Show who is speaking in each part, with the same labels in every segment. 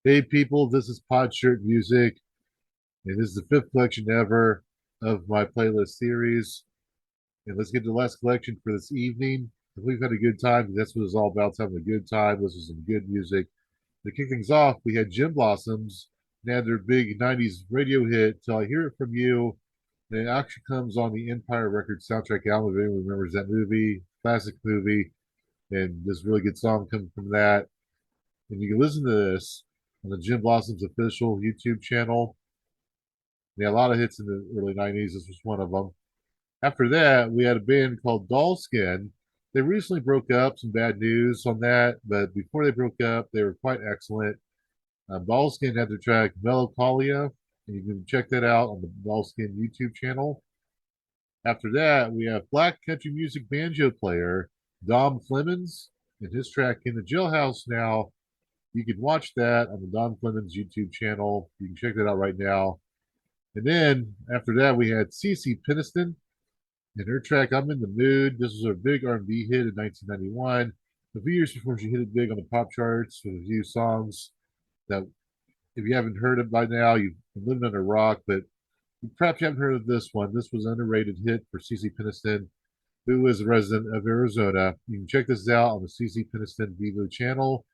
Speaker 1: Hey people, this is Podshirt Music, and this is the fifth collection ever of my playlist series. And let's get to the last collection for this evening. We've had a good time. That's what it's all about, having a good time. This was some good music. To kick things off, we had Gin Blossoms, and they had their big 90s radio hit, Till I Hear It From You. And it actually comes on the Empire Records soundtrack album, if anyone remembers that movie, classic movie. And this really good song comes from that. And you can listen to this on the Jim Blossom's official YouTube channel. They had a lot of hits in the early 90s. This was one of them. After that, we had a band called Dollskin. They recently broke up, some bad news on that, but before they broke up, they were quite excellent. Dollskin had their track Melancholia, and you can check that out on the Dollskin YouTube channel. After that, we have black country music banjo player Dom Flemons and his track In the Jailhouse Now. You can watch that on the Don Flemons YouTube channel. You can check that out right now. And then after that, we had Cece Peniston and her track "I'm in the Mood." This was a big R&B hit in 1991. A few years before she hit it big on the pop charts with a few songs that, if you haven't heard it by now, you've been living under a rock. But perhaps you haven't heard of this one. This was an underrated hit for Cece Peniston, who is a resident of Arizona. You can check this out on the Cece Peniston Vivo channel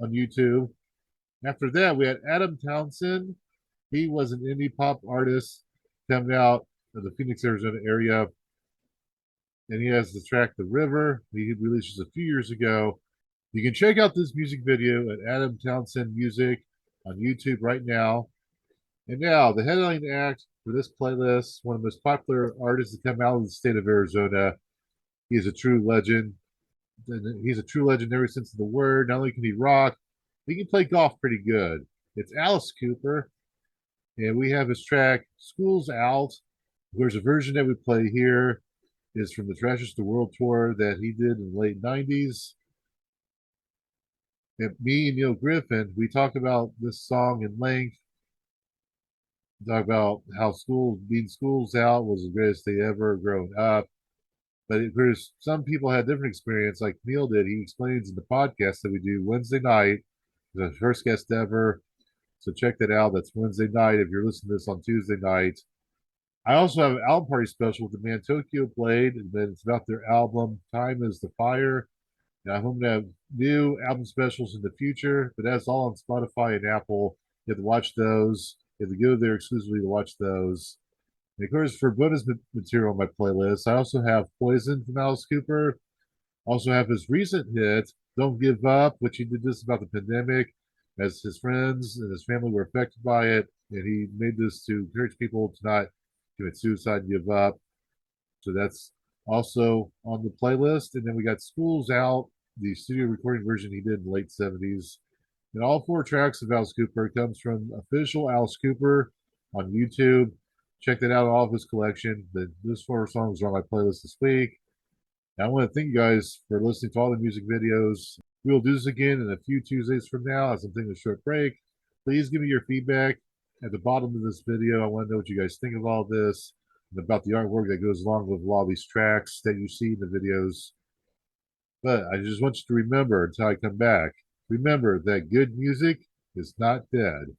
Speaker 1: on YouTube. After that, we had Adam Townsend. He was an indie pop artist coming out of the Phoenix, Arizona area, and he has the track "The River." He released this a few years ago. You can check out this music video at Adam Townsend Music on YouTube right now. And now, the headline act for this playlist, one of the most popular artists to come out of the state of Arizona. He is a true legend. He's a true legend in every sense of the word. Not only can he rock, he can play golf pretty good. It's Alice Cooper, and we have his track "School's Out." There's a version that we play here is from the Trashes the World tour that he did in the late 90s. And me and Neil Griffin, we talked about this song in length. We talk about how being schools out was the greatest day ever growing up. But there's some people had different experience, like Neil did. He explains in the podcast that we do Wednesday night, the first guest ever. So check that out. That's Wednesday night. If you're listening to this on Tuesday night, I also have an album party special with the band Tokyo played, and then it's about their album Time is the Fire. And I hope to have new album specials in the future, but that's all on Spotify and Apple. You have to watch those. You have to go there exclusively to watch those. And of course, for bonus material on my playlist, I also have Poison from Alice Cooper. Also have his recent hit, Don't Give Up, which he did this about the pandemic, as his friends and his family were affected by it. And he made this to encourage people to not commit suicide and give up. So that's also on the playlist. And then we got Schools Out, the studio recording version he did in the late 70s. And all four tracks of Alice Cooper comes from official Alice Cooper on YouTube. Check that out, all of his collection. Those four songs are on my playlist this week. And I want to thank you guys for listening to all the music videos. We will do this again in a few Tuesdays from now as I'm taking a short break. Please give me your feedback at the bottom of this video. I want to know what you guys think of all this and about the artwork that goes along with a lot of these tracks that you see in the videos. But I just want you to remember until I come back, remember that good music is not dead.